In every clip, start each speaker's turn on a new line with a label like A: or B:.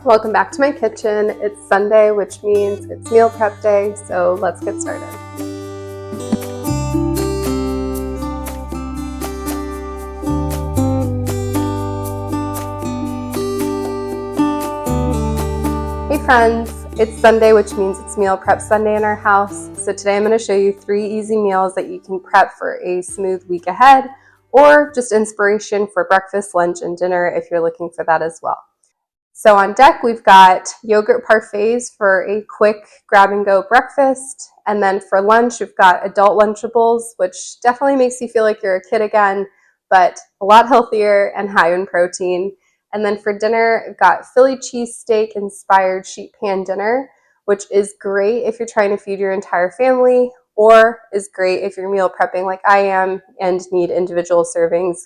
A: Welcome back to my kitchen. It's Sunday, which means it's meal prep day, so let's get started. Hey friends, it's Sunday, which means it's meal prep Sunday in our house. So today I'm going to show you 3 easy meals that you can prep for a smooth week ahead, or just inspiration for breakfast, lunch, and dinner if you're looking for that as well. So on deck, we've got yogurt parfaits for a quick grab-and-go breakfast. And then for lunch, we've got adult lunchables, which definitely makes you feel like you're a kid again, but a lot healthier and high in protein. And then for dinner, we've got Philly cheesesteak inspired sheet pan dinner, which is great if you're trying to feed your entire family, or is great if you're meal prepping like I am and need individual servings.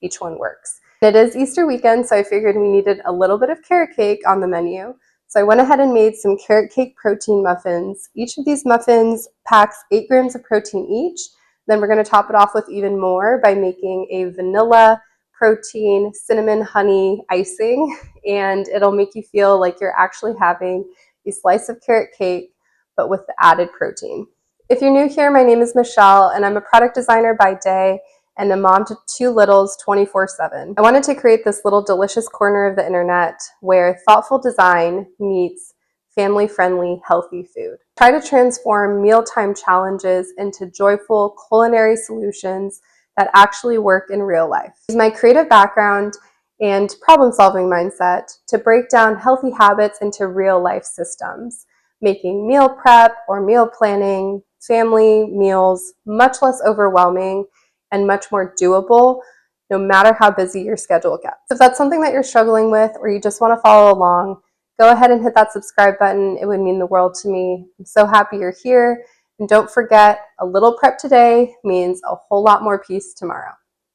A: Each one works. It is Easter weekend, so I figured we needed a little bit of carrot cake on the menu. So I went ahead and made some carrot cake protein muffins. Each of these muffins packs 8 grams of protein each. Then we're going to top it off with even more by making a vanilla protein cinnamon honey icing, and it'll make you feel like you're actually having a slice of carrot cake, but with the added protein. If you're new here, my name is Michelle, and I'm a product designer by day and a mom to 2 littles 24/7. I wanted to create this little delicious corner of the internet where thoughtful design meets family-friendly, healthy food. Try to transform mealtime challenges into joyful culinary solutions that actually work in real life. Use my creative background and problem-solving mindset to break down healthy habits into real-life systems, making meal prep or meal planning, family meals much less overwhelming and much more doable, no matter how busy your schedule gets. If that's something that you're struggling with, or you just want to follow along, go ahead and hit that subscribe button. It would mean the world to me. I'm so happy you're here. And don't forget, a little prep today means a whole lot more peace tomorrow.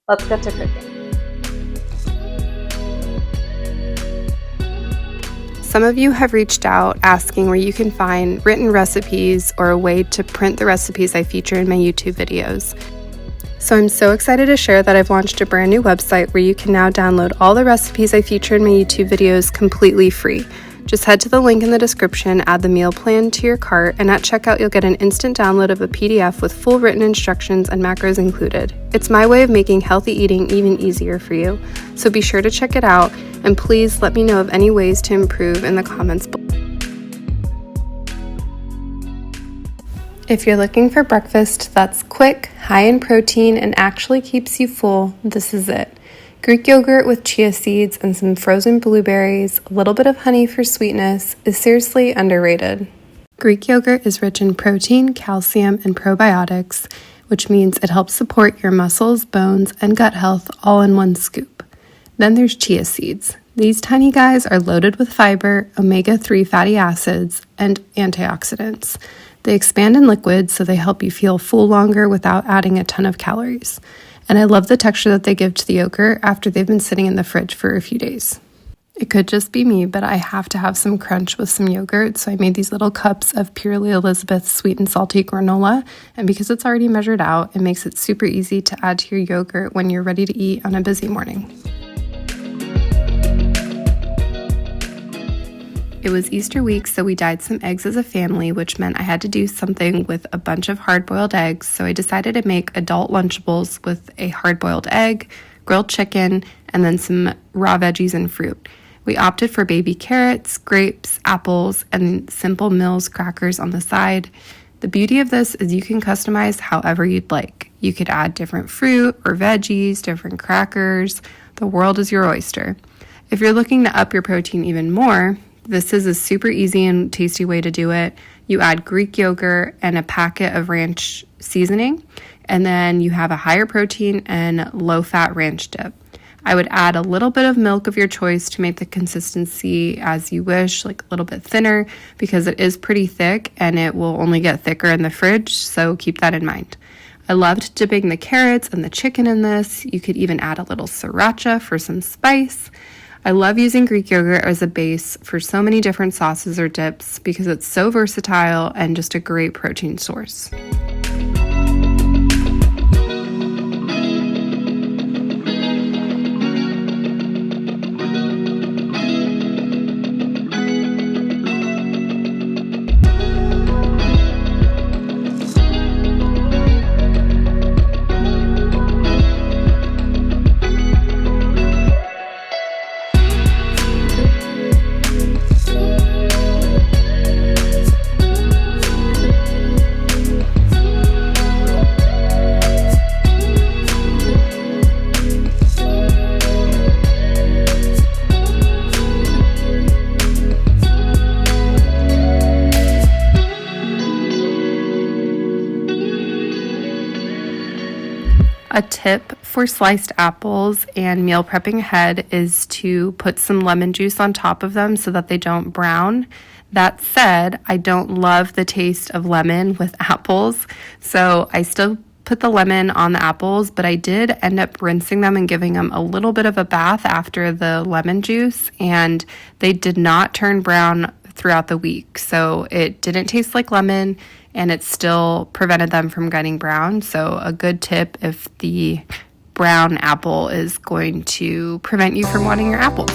A: Let's get to cooking. Some of you have reached out asking where you can find written recipes or a way to print the recipes I feature in my YouTube videos. So I'm so excited to share that I've launched a brand new website where you can now download all the recipes I feature in my YouTube videos completely free. Just head to the link in the description, add the meal plan to your cart, and at checkout you'll get an instant download of a PDF with full written instructions and macros included. It's my way of making healthy eating even easier for you. So be sure to check it out, and please let me know of any ways to improve in the comments below. If you're looking for breakfast that's quick, high in protein, and actually keeps you full, this is it. Greek yogurt with chia seeds and some frozen blueberries, a little bit of honey for sweetness, is seriously underrated. Greek yogurt is rich in protein, calcium, and probiotics, which means it helps support your muscles, bones, and gut health all in one scoop. Then there's chia seeds. These tiny guys are loaded with fiber, omega-3 fatty acids, and antioxidants. They expand in liquids, so they help you feel full longer without adding a ton of calories. And I love the texture that they give to the yogurt after they've been sitting in the fridge for a few days. It could just be me, but I have to have some crunch with some yogurt, so I made these little cups of Purely Elizabeth sweet and salty granola, and because it's already measured out, it makes it super easy to add to your yogurt when you're ready to eat on a busy morning. It was Easter week, so we dyed some eggs as a family, which meant I had to do something with a bunch of hard-boiled eggs, so I decided to make adult lunchables with a hard-boiled egg, grilled chicken, and then some raw veggies and fruit. We opted for baby carrots, grapes, apples, and Simple Mills crackers on the side. The beauty of this is you can customize however you'd like. You could add different fruit or veggies, different crackers. The world is your oyster. If you're looking to up your protein even more, this is a super easy and tasty way to do it. You add Greek yogurt and a packet of ranch seasoning, and then you have a higher protein and low-fat ranch dip. I would add a little bit of milk of your choice to make the consistency as you wish, like a little bit thinner, because it is pretty thick and it will only get thicker in the fridge, so keep that in mind. I loved dipping the carrots and the chicken in this. You could even add a little sriracha for some spice. I love using Greek yogurt as a base for so many different sauces or dips because it's so versatile and just a great protein source. tip for sliced apples and meal prepping ahead is to put some lemon juice on top of them so that they don't brown. That said, I don't love the taste of lemon with apples, so I still put the lemon on the apples, but I did end up rinsing them and giving them a little bit of a bath after the lemon juice, and they did not turn brown throughout the week. So it didn't taste like lemon, and it still prevented them from getting brown. So a good tip if the brown apple is going to prevent you from wanting your apples.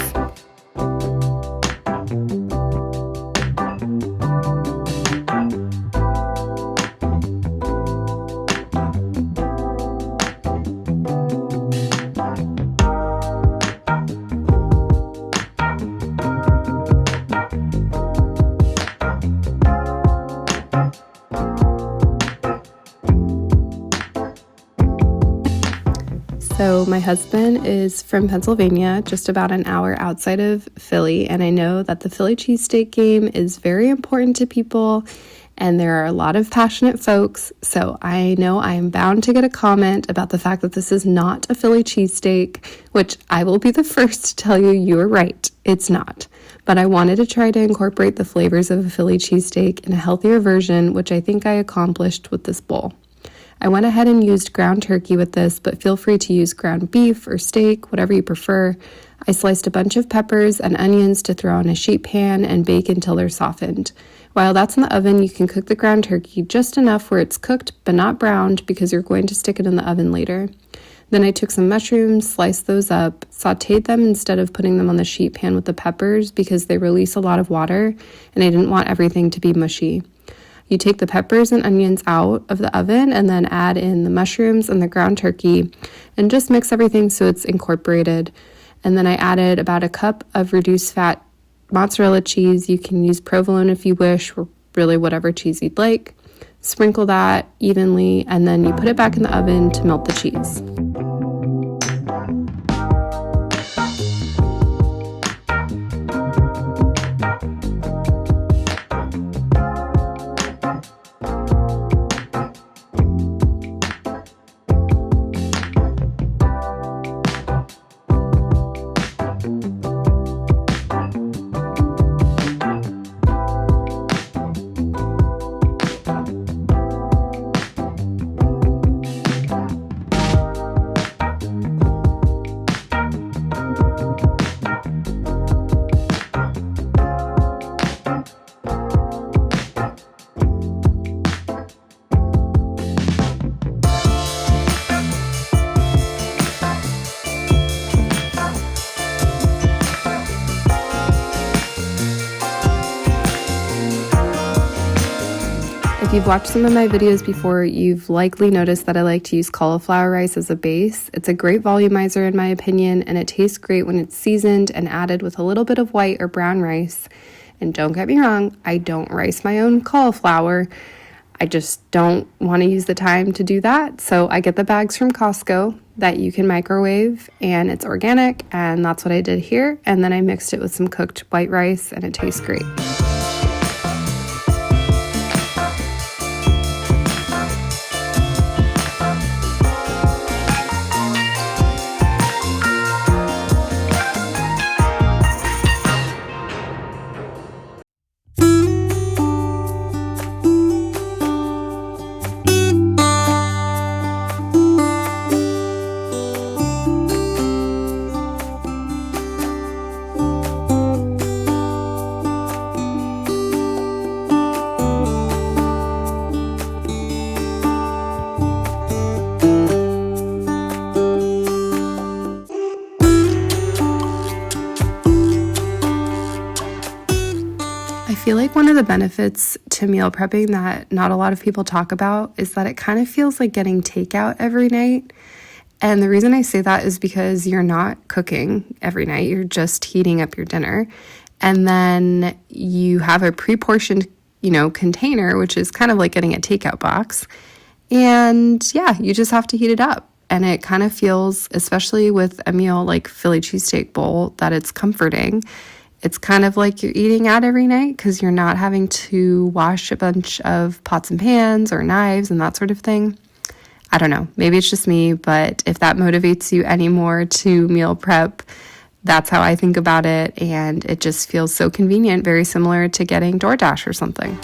A: So my husband is from Pennsylvania, just about an hour outside of Philly, and I know that the Philly cheesesteak game is very important to people, and there are a lot of passionate folks, so I know I am bound to get a comment about the fact that this is not a Philly cheesesteak, which I will be the first to tell you are right, it's not. But I wanted to try to incorporate the flavors of a Philly cheesesteak in a healthier version, which I think I accomplished with this bowl. I went ahead and used ground turkey with this, but feel free to use ground beef or steak, whatever you prefer. I sliced a bunch of peppers and onions to throw in a sheet pan and bake until they're softened. While that's in the oven, you can cook the ground turkey just enough where it's cooked but not browned because you're going to stick it in the oven later. Then I took some mushrooms, sliced those up, sauteed them instead of putting them on the sheet pan with the peppers because they release a lot of water and I didn't want everything to be mushy. You take the peppers and onions out of the oven and then add in the mushrooms and the ground turkey and just mix everything so it's incorporated. And then I added about a cup of reduced fat mozzarella cheese. You can use provolone if you wish, or really whatever cheese you'd like. Sprinkle that evenly and then you put it back in the oven to melt the cheese. If you've watched some of my videos before, you've likely noticed that I like to use cauliflower rice as a base. It's a great volumizer in my opinion, and it tastes great when it's seasoned and added with a little bit of white or brown rice. And don't get me wrong, I don't rice my own cauliflower. I just don't want to use the time to do that. So I get the bags from Costco that you can microwave, and it's organic, and that's what I did here. And then I mixed it with some cooked white rice, and it tastes great. I feel like one of the benefits to meal prepping that not a lot of people talk about is that it kind of feels like getting takeout every night. And the reason I say that is because you're not cooking every night, you're just heating up your dinner. And then you have a pre-portioned, container, which is kind of like getting a takeout box. And yeah, you just have to heat it up. And it kind of feels, especially with a meal like Philly cheesesteak bowl, that it's comforting. It's kind of like you're eating out every night because you're not having to wash a bunch of pots and pans or knives and that sort of thing. I don't know, maybe it's just me, but if that motivates you anymore to meal prep, that's how I think about it, and it just feels so convenient, very similar to getting DoorDash or something.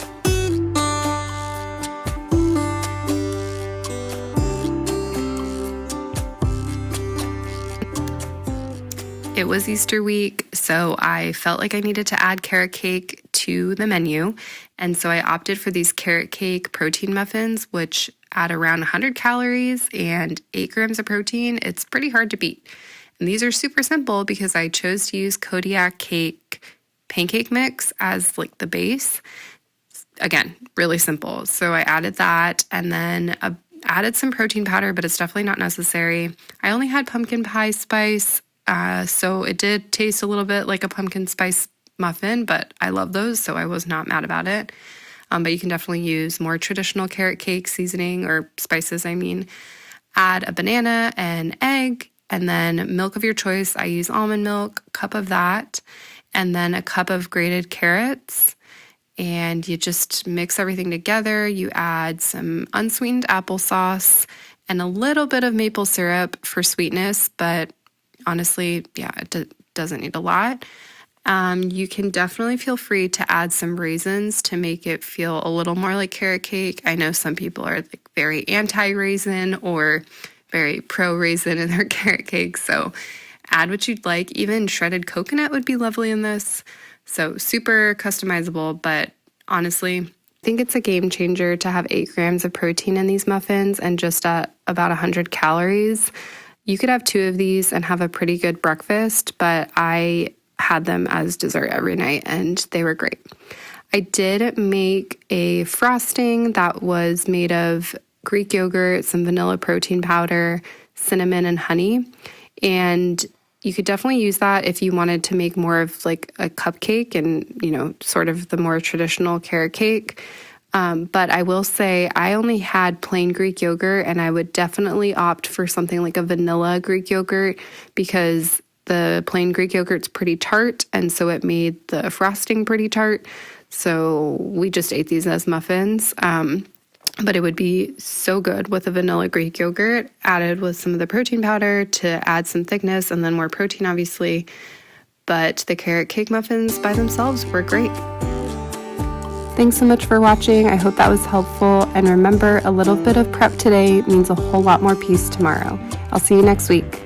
A: It was Easter week, so I felt like I needed to add carrot cake to the menu, and so I opted for these carrot cake protein muffins, which add around 100 calories and 8 grams of protein. It's pretty hard to beat. And these are super simple because I chose to use Kodiak cake pancake mix as like the base. Again, really simple. So I added that and then added some protein powder, but it's definitely not necessary. I only had pumpkin pie spice, so it did taste a little bit like a pumpkin spice muffin, but I love those, so I was not mad about it. But you can definitely use more traditional carrot cake seasoning or spices, I mean. Add a banana, an egg, and then milk of your choice. I use almond milk, a cup of that, and then a cup of grated carrots. And you just mix everything together. You add some unsweetened applesauce and a little bit of maple syrup for sweetness, but honestly, yeah, it doesn't need a lot. You can definitely feel free to add some raisins to make it feel a little more like carrot cake. I know some people are like very anti-raisin or very pro-raisin in their carrot cake, so add what you'd like. Even shredded coconut would be lovely in this. So super customizable, but honestly, I think it's a game changer to have 8 grams of protein in these muffins and just at about 100 calories. You could have 2 of these and have a pretty good breakfast, but I had them as dessert every night and they were great. I did make a frosting that was made of Greek yogurt, some vanilla protein powder, cinnamon, and honey. And you could definitely use that if you wanted to make more of like a cupcake and, you know, sort of the more traditional carrot cake. But I will say I only had plain Greek yogurt, and I would definitely opt for something like a vanilla Greek yogurt because the plain Greek yogurt's pretty tart, and so it made the frosting pretty tart. So we just ate these as muffins. But it would be so good with a vanilla Greek yogurt added with some of the protein powder to add some thickness and then more protein, obviously. But the carrot cake muffins by themselves were great. Thanks so much for watching. I hope that was helpful. And remember, a little bit of prep today means a whole lot more peace tomorrow. I'll see you next week.